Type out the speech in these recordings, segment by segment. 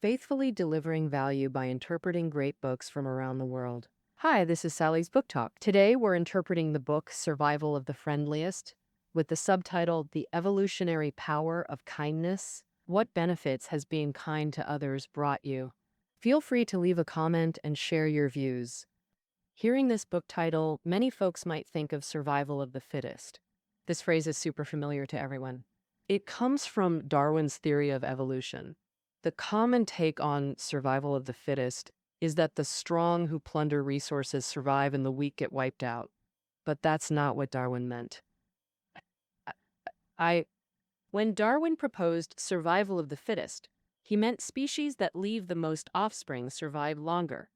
faithfully delivering value by interpreting great books from around the world. Hi, this is Sally's Book Talk. Today we're interpreting the book Survival of the Friendliest with the subtitle The Evolutionary Power of Kindness. What benefits has being kind to others brought you? Feel free to leave a comment and share your views. Hearing this book title, many folks might think of survival of the fittest. This phrase is super familiar to everyone. It comes from Darwin's theory of evolution. The common take on survival of the fittest is that the strong who plunder resources survive and the weak get wiped out. But that's not what Darwin meant. I When Darwin proposed survival of the fittest, he meant species that leave the most offspring survive longer.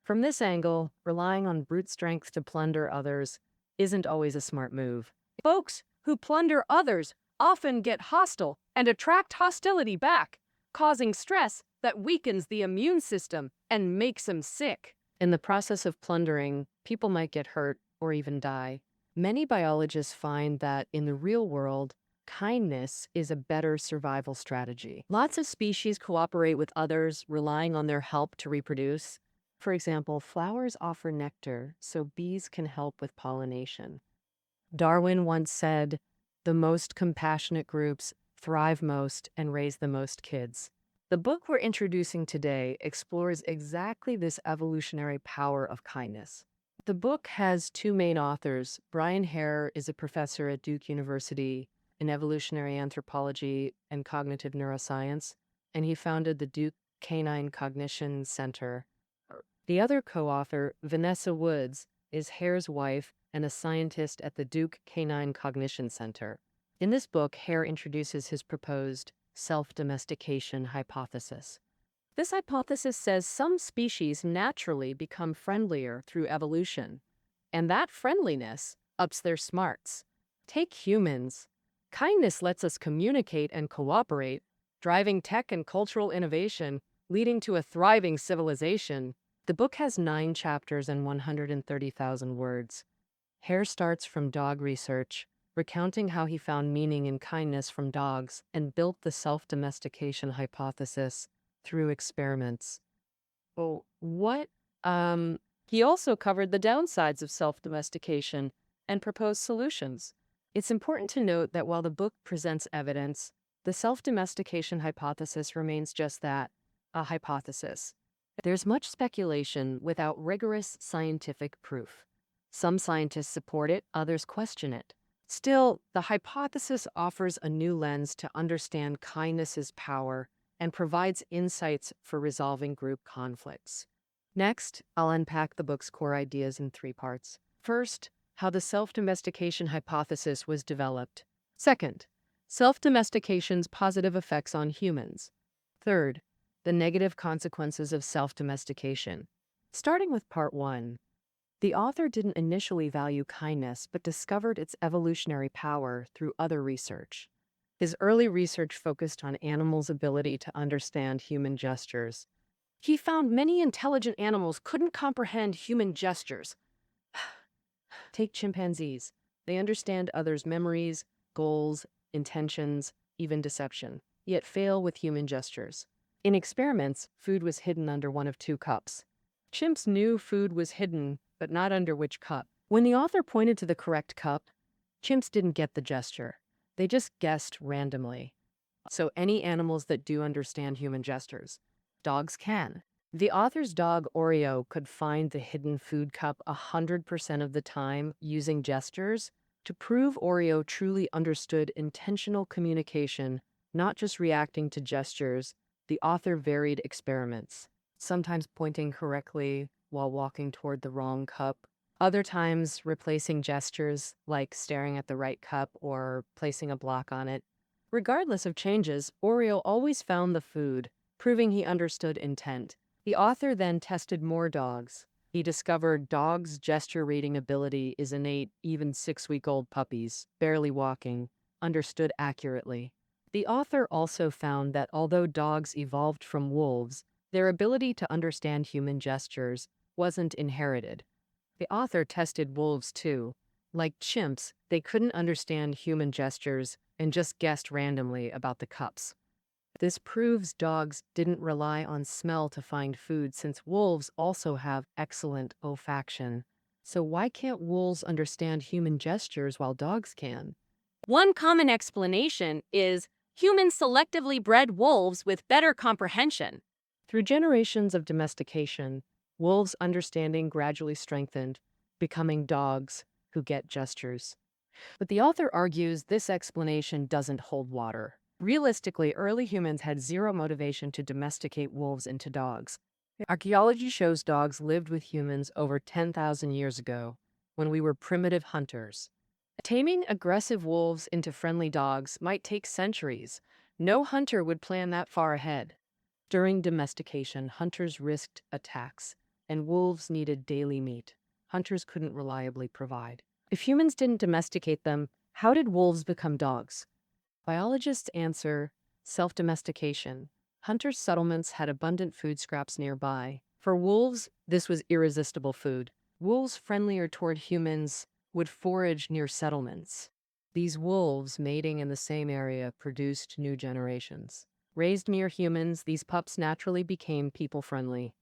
From this angle, relying on brute strength to plunder others isn't always a smart move. Folks who plunder others often get hostile and attract hostility back, causing stress that weakens the immune system and makes them sick. In the process of plundering, people might get hurt or even die. Many biologists find that in the real world, kindness is a better survival strategy. Lots of species cooperate with others, relying on their help to reproduce. For example, flowers offer nectar, so bees can help with pollination. Darwin once said, "The most compassionate groups thrive most and raise the most kids." The book we're introducing today explores exactly this evolutionary power of kindness. The book has two main authors. Brian Hare is a professor at Duke University in evolutionary anthropology and cognitive neuroscience, and he founded the Duke Canine Cognition Center. The other co-author, Vanessa Woods, is Hare's wife and a scientist at the Duke Canine Cognition Center. In this book, Hare introduces his proposed self-domestication hypothesis. This hypothesis says some species naturally become friendlier through evolution, and that friendliness ups their smarts. Take humans. Kindness lets us communicate and cooperate, driving tech and cultural innovation, leading to a thriving civilization. The book has 9 chapters and 130,000 words. Hare starts from dog research, recounting how he found meaning in kindness from dogs and built the self-domestication hypothesis through experiments. Oh, what? He also covered the downsides of self-domestication and proposed solutions. It's important to note that while the book presents evidence, the self-domestication hypothesis remains just that, a hypothesis. There's much speculation without rigorous scientific proof. Some scientists support it, others question it. Still, the hypothesis offers a new lens to understand kindness's power and provides insights for resolving group conflicts. Next, I'll unpack the book's core ideas in 3 parts. First, how the self-domestication hypothesis was developed. Second, self-domestication's positive effects on humans. Third, the negative consequences of self-domestication. Starting with part 1, the author didn't initially value kindness but discovered its evolutionary power through other research. His early research focused on animals' ability to understand human gestures. He found many intelligent animals couldn't comprehend human gestures. Take chimpanzees. They understand others' memories, goals, intentions, even deception, yet fail with human gestures. In experiments, food was hidden under one of 2 cups. Chimps knew food was hidden, but not under which cup. When the author pointed to the correct cup, chimps didn't get the gesture. They just guessed randomly. So any animals that do understand human gestures, dogs can. The author's dog Oreo could find the hidden food cup 100% of the time using gestures to prove Oreo truly understood intentional communication, not just reacting to gestures. The author varied experiments, sometimes pointing correctly while walking toward the wrong cup, other times replacing gestures like staring at the right cup or placing a block on it. Regardless of changes, Oreo always found the food, proving he understood intent. The author then tested more dogs. He discovered dogs' gesture reading ability is innate. Even 6-week-old puppies, barely walking, understood accurately. The author also found that although dogs evolved from wolves, their ability to understand human gestures wasn't inherited. The author tested wolves too. Like chimps, they couldn't understand human gestures and just guessed randomly about the cups. This proves dogs didn't rely on smell to find food since wolves also have excellent olfaction. So why can't wolves understand human gestures while dogs can? One common explanation is humans selectively bred wolves with better comprehension. Through generations of domestication, wolves' understanding gradually strengthened, becoming dogs who get gestures. But the author argues this explanation doesn't hold water. Realistically, early humans had zero motivation to domesticate wolves into dogs. Archaeology shows dogs lived with humans over 10,000 years ago, when we were primitive hunters. Taming aggressive wolves into friendly dogs might take centuries. No hunter would plan that far ahead. During domestication, hunters risked attacks, and wolves needed daily meat. Hunters couldn't reliably provide. If humans didn't domesticate them, how did wolves become dogs? Biologists answer self-domestication. Hunters' settlements had abundant food scraps nearby. For wolves, this was irresistible food. Wolves friendlier toward humans would forage near settlements. These wolves, mating in the same area, produced new generations. Raised near humans, these pups naturally became people-friendly.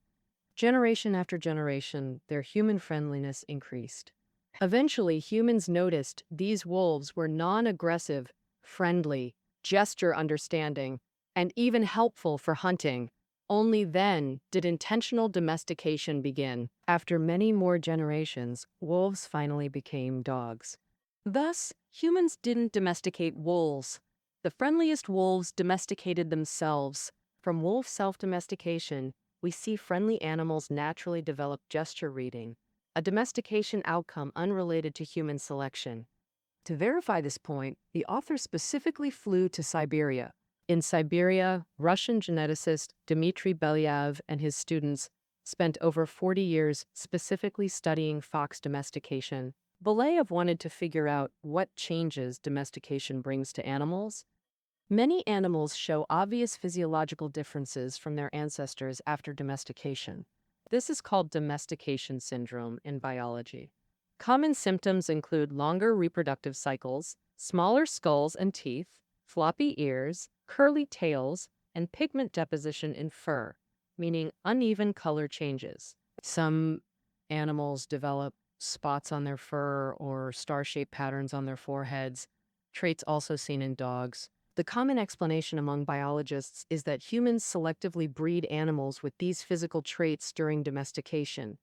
Generation after generation, their human friendliness increased. Eventually, humans noticed these wolves were non-aggressive, friendly, gesture understanding, and even helpful for hunting. Only then did intentional domestication begin. After many more generations, wolves finally became dogs. Thus, humans didn't domesticate wolves. The friendliest wolves domesticated themselves. From wolf self-domestication, we see friendly animals naturally develop gesture reading, a domestication outcome unrelated to human selection. To verify this point, the author specifically flew to Siberia. In Siberia, Russian geneticist Dmitry Belyaev and his students spent over 40 years specifically studying fox domestication. Belyaev wanted to figure out what changes domestication brings to animals. Many animals show obvious physiological differences from their ancestors after domestication. This is called domestication syndrome in biology. Common symptoms include longer reproductive cycles, smaller skulls and teeth, floppy ears, curly tails, and pigment deposition in fur, meaning uneven color changes. Some animals develop spots on their fur or star-shaped patterns on their foreheads, traits also seen in dogs. The common explanation among biologists is that humans selectively breed animals with these physical traits during domestication.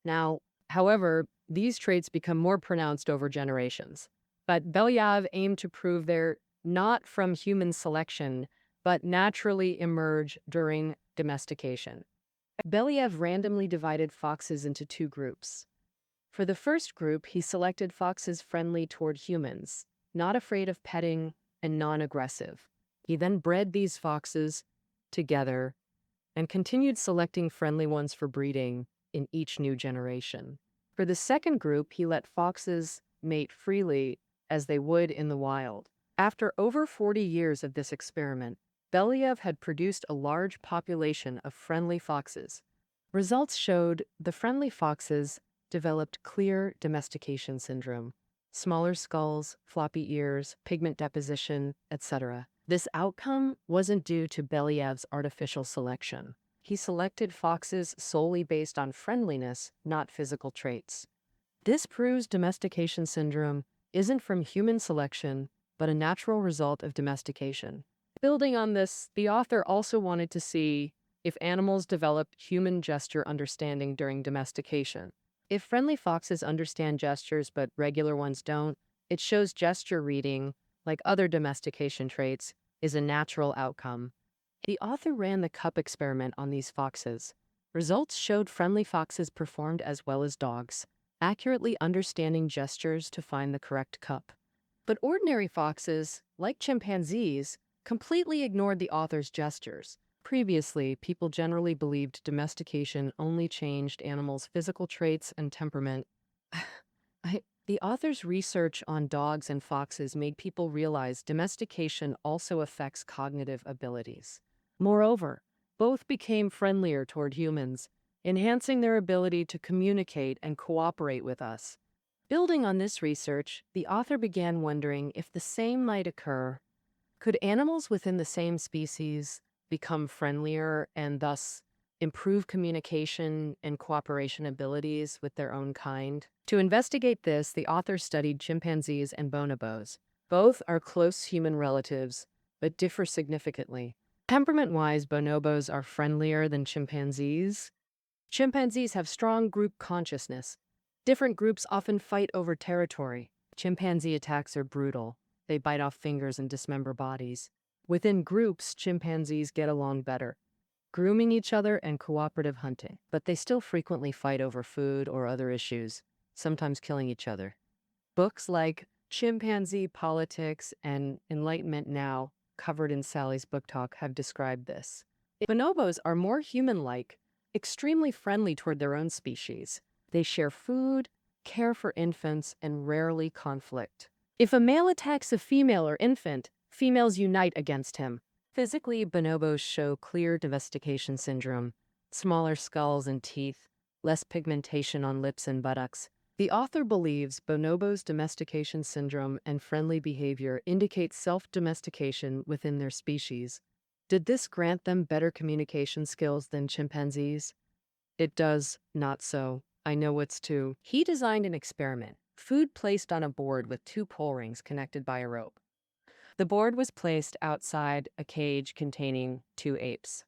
Now, however, these traits become more pronounced over generations. But Belyaev aimed to prove they're not from human selection, but naturally emerge during domestication. Belyaev randomly divided foxes into two groups. For the first group, he selected foxes friendly toward humans, not afraid of petting, and non-aggressive. He then bred these foxes together and continued selecting friendly ones for breeding in each new generation. For the second group, he let foxes mate freely as they would in the wild. After over 40 years of this experiment, Belyaev had produced a large population of friendly foxes. Results showed the friendly foxes developed clear domestication syndrome, smaller skulls, floppy ears, pigment deposition, etc. This outcome wasn't due to Belyaev's artificial selection. He selected foxes solely based on friendliness, not physical traits. This proves domestication syndrome isn't from human selection, but a natural result of domestication. Building on this, the author also wanted to see if animals developed human gesture understanding during domestication. If friendly foxes understand gestures but regular ones don't, it shows gesture reading, like other domestication traits, is a natural outcome. The author ran the cup experiment on these foxes. Results showed friendly foxes performed as well as dogs, accurately understanding gestures to find the correct cup. But ordinary foxes, like chimpanzees, completely ignored the author's gestures. Previously, people generally believed domestication only changed animals' physical traits and temperament. The author's research on dogs and foxes made people realize domestication also affects cognitive abilities. Moreover, both became friendlier toward humans, enhancing their ability to communicate and cooperate with us. Building on this research, the author began wondering if the same might occur Could animals within the same species become friendlier and thus improve communication and cooperation abilities with their own kind? To investigate this, the author studied chimpanzees and bonobos. Both are close human relatives, but differ significantly. Temperament-wise, bonobos are friendlier than chimpanzees. Chimpanzees have strong group consciousness. Different groups often fight over territory. Chimpanzee attacks are brutal. They bite off fingers and dismember bodies. Within groups, chimpanzees get along better, grooming each other and cooperative hunting. But they still frequently fight over food or other issues, sometimes killing each other. Books like Chimpanzee Politics and Enlightenment Now, covered in Sally's Book Talk, have described this. Bonobos are more human-like, extremely friendly toward their own species. They share food, care for infants, and rarely conflict. If a male attacks a female or infant, females unite against him. Physically, bonobos show clear domestication syndrome, smaller skulls and teeth, less pigmentation on lips and buttocks. The author believes bonobos' domestication syndrome and friendly behavior indicate self-domestication within their species. Did this grant them better communication skills than chimpanzees? It does not so. I know it's too. He designed an experiment. Food placed on a board with two pole rings connected by a rope. The board was placed outside a cage containing two apes.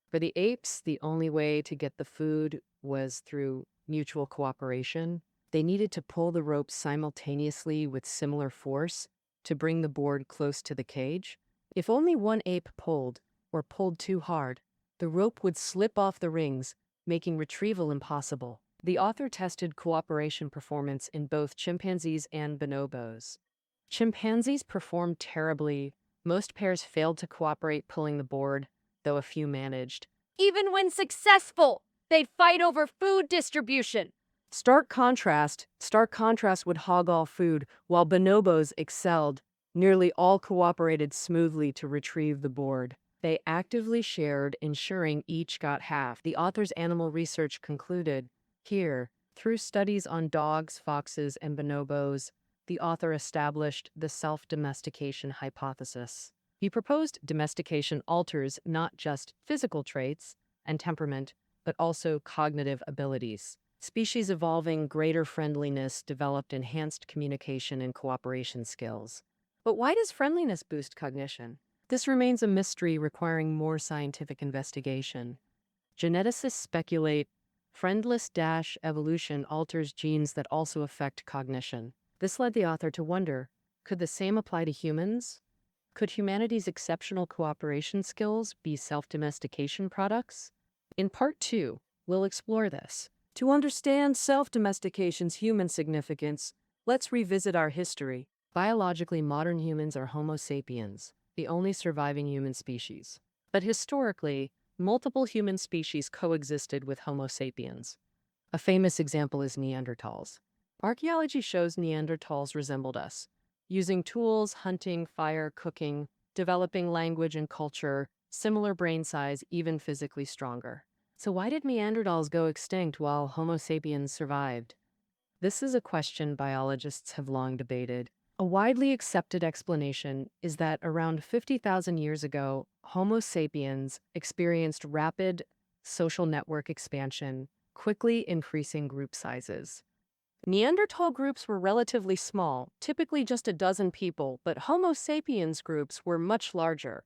For the apes, the only way to get the food was through mutual cooperation. They needed to pull the rope simultaneously with similar force to bring the board close to the cage. If only one ape pulled, or pulled too hard, the rope would slip off the rings, making retrieval impossible. The author tested cooperation performance in both chimpanzees and bonobos. Chimpanzees performed terribly. Most pairs failed to cooperate pulling the board, though a few managed. Even when successful, they'd fight over food distribution. Stark contrast would hog all food, while bonobos excelled. Nearly all cooperated smoothly to retrieve the board. They actively shared, ensuring each got half. The author's animal research concluded, here, through studies on dogs, foxes, and bonobos, the author established the self-domestication hypothesis. He proposed domestication alters not just physical traits and temperament, but also cognitive abilities. Species evolving greater friendliness developed enhanced communication and cooperation skills. But why does friendliness boost cognition? This remains a mystery requiring more scientific investigation. Geneticists speculate friendless-evolution alters genes that also affect cognition. This led the author to wonder, could the same apply to humans? Could humanity's exceptional cooperation skills be self-domestication products? In Part 2, we'll explore this. To understand self-domestication's human significance, let's revisit our history. Biologically, modern humans are Homo sapiens, the only surviving human species. But historically, multiple human species coexisted with Homo sapiens. A famous example is Neanderthals. Archaeology shows Neanderthals resembled us, using tools, hunting, fire, cooking, developing language and culture, similar brain size, even physically stronger. So why did Neanderthals go extinct while Homo sapiens survived? This is a question biologists have long debated. A widely accepted explanation is that around 50,000 years ago, Homo sapiens experienced rapid social network expansion, quickly increasing group sizes. Neanderthal groups were relatively small, typically just a dozen people, but Homo sapiens groups were much larger.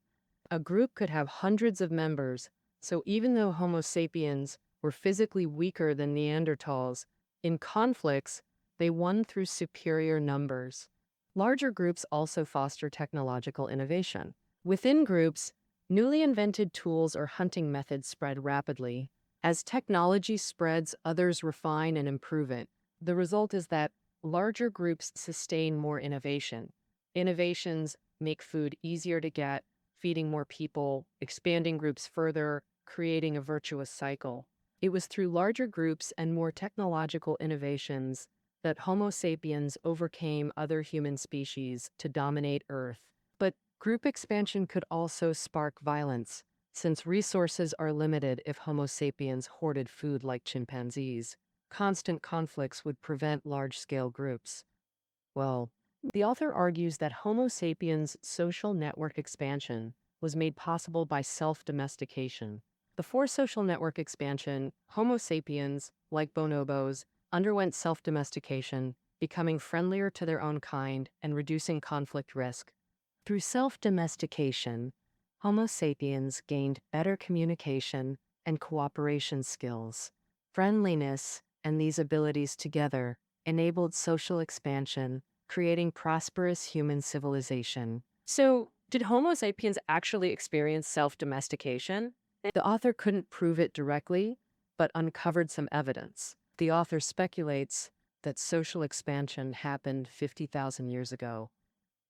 A group could have hundreds of members, so even though Homo sapiens were physically weaker than Neanderthals, in conflicts, they won through superior numbers. Larger groups also foster technological innovation. Within groups, newly invented tools or hunting methods spread rapidly. As technology spreads, others refine and improve it. The result is that larger groups sustain more innovation. Innovations make food easier to get, feeding more people, expanding groups further, creating a virtuous cycle. It was through larger groups and more technological innovations that Homo sapiens overcame other human species to dominate Earth. But group expansion could also spark violence, since resources are limited if Homo sapiens hoarded food like chimpanzees. Constant conflicts would prevent large-scale groups. Well, The author argues that Homo sapiens' social network expansion was made possible by self-domestication. Before social network expansion, Homo sapiens, like bonobos, underwent self-domestication, becoming friendlier to their own kind and reducing conflict risk. Through self-domestication, Homo sapiens gained better communication and cooperation skills. Friendliness and these abilities together enabled social expansion, creating prosperous human civilization. So, did Homo sapiens actually experience self-domestication? The author couldn't prove it directly, but uncovered some evidence. The author speculates that social expansion happened 50,000 years ago.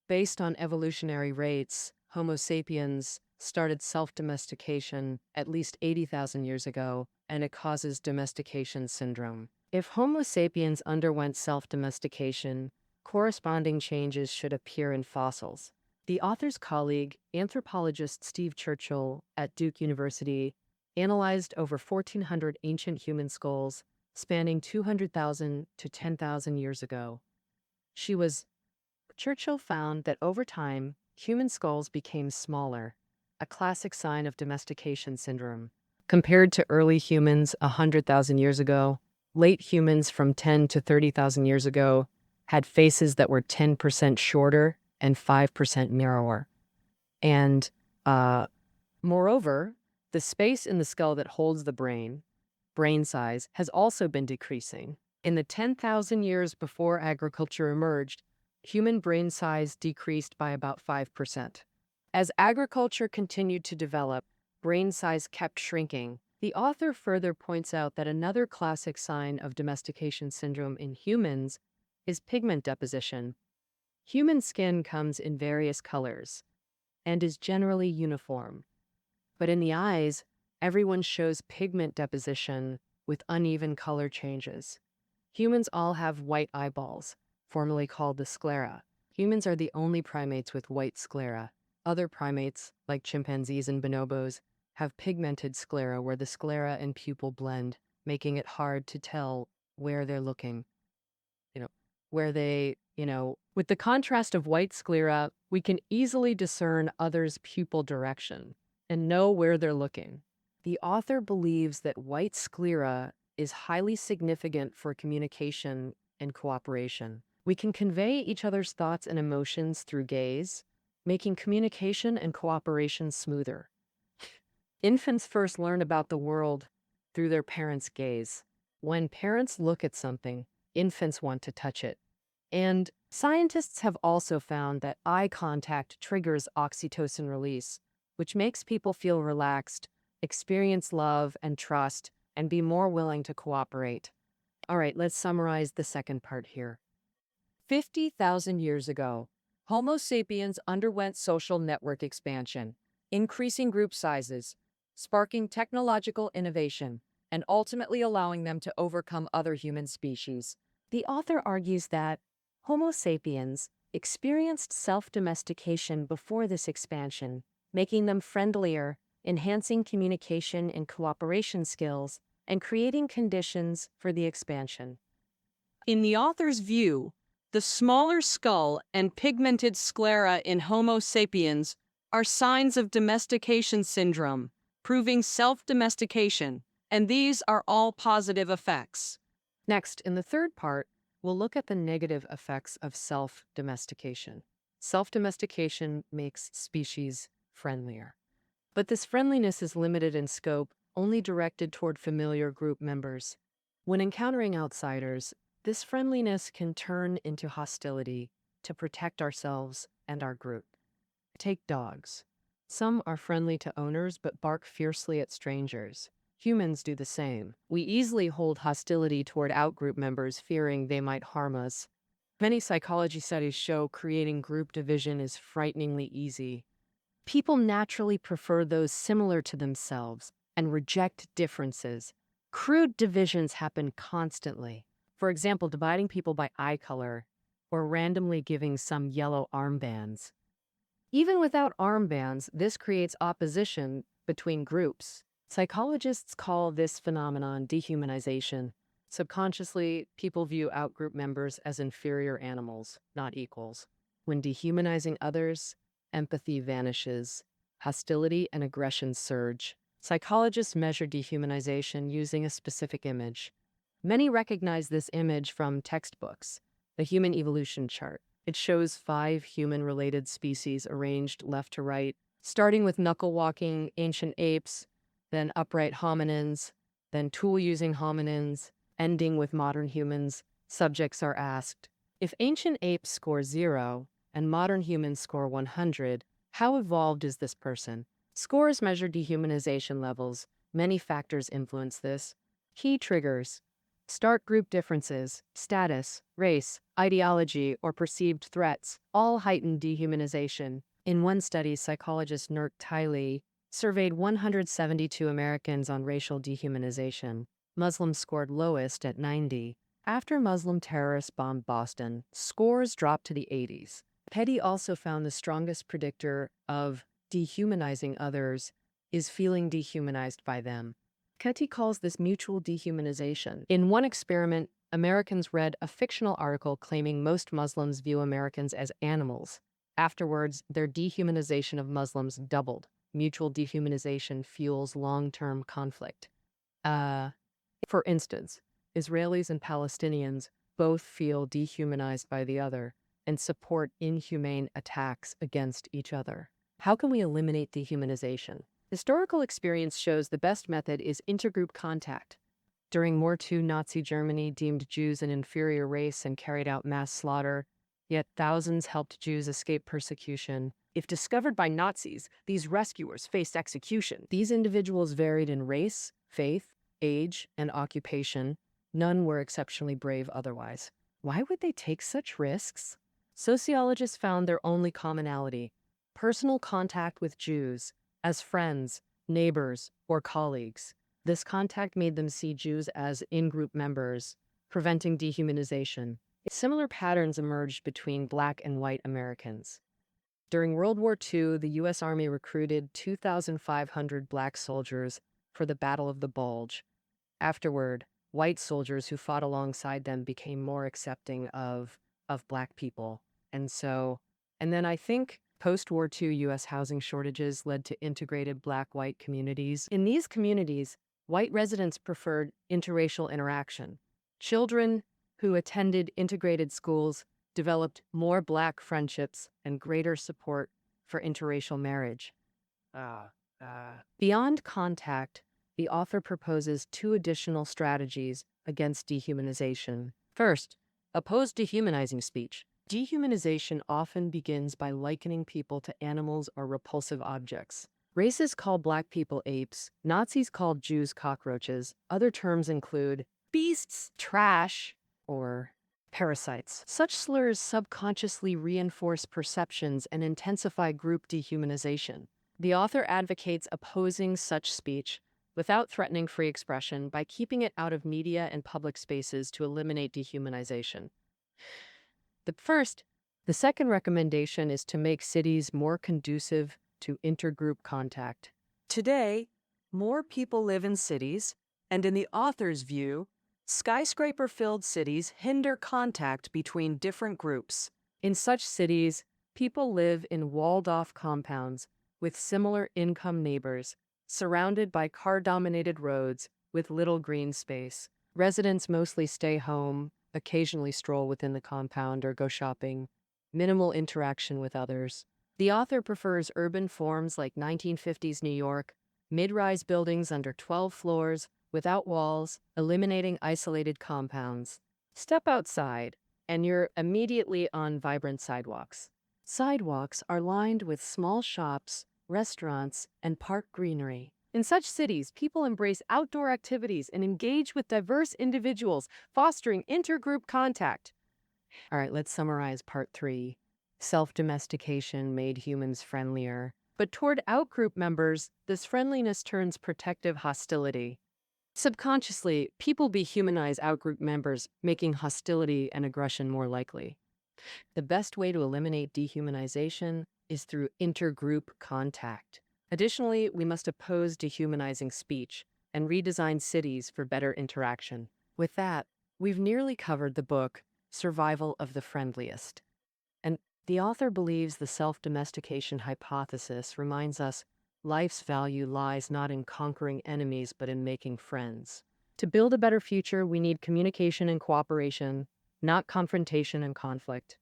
Based on evolutionary rates, Homo sapiens started self-domestication at least 80,000 years ago, and it causes domestication syndrome. If Homo sapiens underwent self-domestication, corresponding changes should appear in fossils. The author's colleague, anthropologist Steve Churchill at Duke University, analyzed over 1,400 ancient human skulls spanning 200,000 to 10,000 years ago. Churchill found that over time, human skulls became smaller, a classic sign of domestication syndrome. Compared to early humans 100,000 years ago, late humans from 10 to 30,000 years ago had faces that were 10% shorter and 5% narrower. And, moreover, the space in the skull that holds the brain size, has also been decreasing. In the 10,000 years before agriculture emerged, human brain size decreased by about 5%. As agriculture continued to develop, brain size kept shrinking. The author further points out that another classic sign of domestication syndrome in humans is pigment deposition. Human skin comes in various colors and is generally uniform. But in the eyes, everyone shows pigment deposition with uneven color changes. Humans all have white eyeballs, formerly called the sclera. Humans are the only primates with white sclera. Other primates, like chimpanzees and bonobos, have pigmented sclera where the sclera and pupil blend, making it hard to tell where they're looking. With the contrast of white sclera, we can easily discern others' pupil direction and know where they're looking. The author believes that white sclera is highly significant for communication and cooperation. We can convey each other's thoughts and emotions through gaze, making communication and cooperation smoother. Infants first learn about the world through their parents' gaze. When parents look at something, infants want to touch it. And scientists have also found that eye contact triggers oxytocin release, which makes people feel relaxed, experience love and trust, and be more willing to cooperate. All right, let's summarize the second part here. 50,000 years ago, Homo sapiens underwent social network expansion, increasing group sizes, sparking technological innovation, and ultimately allowing them to overcome other human species. The author argues that Homo sapiens experienced self-domestication before this expansion, making them friendlier, enhancing communication and cooperation skills, and creating conditions for the expansion. In the author's view, the smaller skull and pigmented sclera in Homo sapiens are signs of domestication syndrome, proving self-domestication, and these are all positive effects. Next, in the third part, we'll look at the negative effects of self-domestication. Self-domestication makes species friendlier. But this friendliness is limited in scope, only directed toward familiar group members. When encountering outsiders, this friendliness can turn into hostility to protect ourselves and our group. Take dogs. Some are friendly to owners but bark fiercely at strangers. Humans do the same. We easily hold hostility toward outgroup members, fearing they might harm us. Many psychology studies show creating group division is frighteningly easy. People naturally prefer those similar to themselves and reject differences. Crude divisions happen constantly. For example, dividing people by eye color or randomly giving some yellow armbands. Even without armbands, this creates opposition between groups. Psychologists call this phenomenon dehumanization. Subconsciously, people view outgroup members as inferior animals, not equals. When dehumanizing others, empathy vanishes, hostility and aggression surge. Psychologists measure dehumanization using a specific image. Many recognize this image from textbooks, the Human Evolution Chart. It shows 5 human-related species arranged left to right, starting with knuckle-walking ancient apes, then upright hominins, then tool-using hominins, ending with modern humans. Subjects are asked, if ancient apes score 0 and modern humans score 100, how evolved is this person? Scores measure dehumanization levels. Many factors influence this. Key triggers: start group differences, status, race, ideology, or perceived threats, all heighten dehumanization. In one study, psychologist Nert Tiley surveyed 172 Americans on racial dehumanization. Muslims scored lowest at 90. After Muslim terrorists bombed Boston, scores dropped to the 80s. Petty also found the strongest predictor of dehumanizing others is feeling dehumanized by them. Petty calls this mutual dehumanization. In one experiment, Americans read a fictional article claiming most Muslims view Americans as animals. Afterwards, their dehumanization of Muslims doubled. Mutual dehumanization fuels long-term conflict. For instance, Israelis and Palestinians both feel dehumanized by the other and support inhumane attacks against each other. How can we eliminate dehumanization? Historical experience shows the best method is intergroup contact. During World War II, Nazi Germany deemed Jews an inferior race and carried out mass slaughter, yet thousands helped Jews escape persecution. If discovered by Nazis, these rescuers faced execution. These individuals varied in race, faith, age, and occupation. None were exceptionally brave otherwise. Why would they take such risks? Sociologists found their only commonality: personal contact with Jews, as friends, neighbors, or colleagues. This contact made them see Jews as in-group members, preventing dehumanization. Similar patterns emerged between Black and white Americans. During World War II, the U.S. Army recruited 2,500 Black soldiers for the Battle of the Bulge. Afterward, white soldiers who fought alongside them became more accepting of Black people. And then I think post-War II U.S. housing shortages led to integrated Black-white communities. In these communities, white residents preferred interracial interaction. Children who attended integrated schools developed more Black friendships and greater support for interracial marriage. Beyond contact, the author proposes 2 additional strategies against dehumanization. First, oppose dehumanizing speech. Dehumanization often begins by likening people to animals or repulsive objects. Racists call Black people apes, Nazis called Jews cockroaches. Other terms include beasts, trash, or parasites. Such slurs subconsciously reinforce perceptions and intensify group dehumanization. The author advocates opposing such speech without threatening free expression by keeping it out of media and public spaces to eliminate dehumanization. The second recommendation is to make cities more conducive to intergroup contact. Today, more people live in cities, and in the author's view, skyscraper-filled cities hinder contact between different groups. In such cities, people live in walled-off compounds with similar income neighbors, surrounded by car-dominated roads with little green space. Residents mostly stay home, occasionally stroll within the compound or go shopping. Minimal interaction with others. The author prefers urban forms like 1950s New York, mid-rise buildings under 12 floors, without walls, eliminating isolated compounds. Step outside, and you're immediately on vibrant sidewalks. Sidewalks are lined with small shops, restaurants, and park greenery. In such cities, people embrace outdoor activities and engage with diverse individuals, fostering intergroup contact. All right, let's summarize part 3. Self-domestication made humans friendlier. But toward outgroup members, this friendliness turns protective hostility. Subconsciously, people dehumanize outgroup members, making hostility and aggression more likely. The best way to eliminate dehumanization is through intergroup contact. Additionally, we must oppose dehumanizing speech and redesign cities for better interaction. With that, we've nearly covered the book Survival of the Friendliest. And the author believes the self-domestication hypothesis reminds us life's value lies not in conquering enemies, but in making friends. To build a better future, we need communication and cooperation, not confrontation and conflict.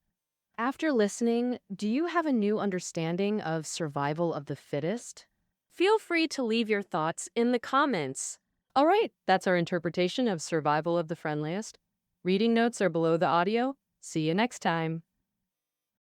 After listening, do you have a new understanding of survival of the fittest? Feel free to leave your thoughts in the comments. All right, that's our interpretation of survival of the friendliest. Reading notes are below the audio. See you next time.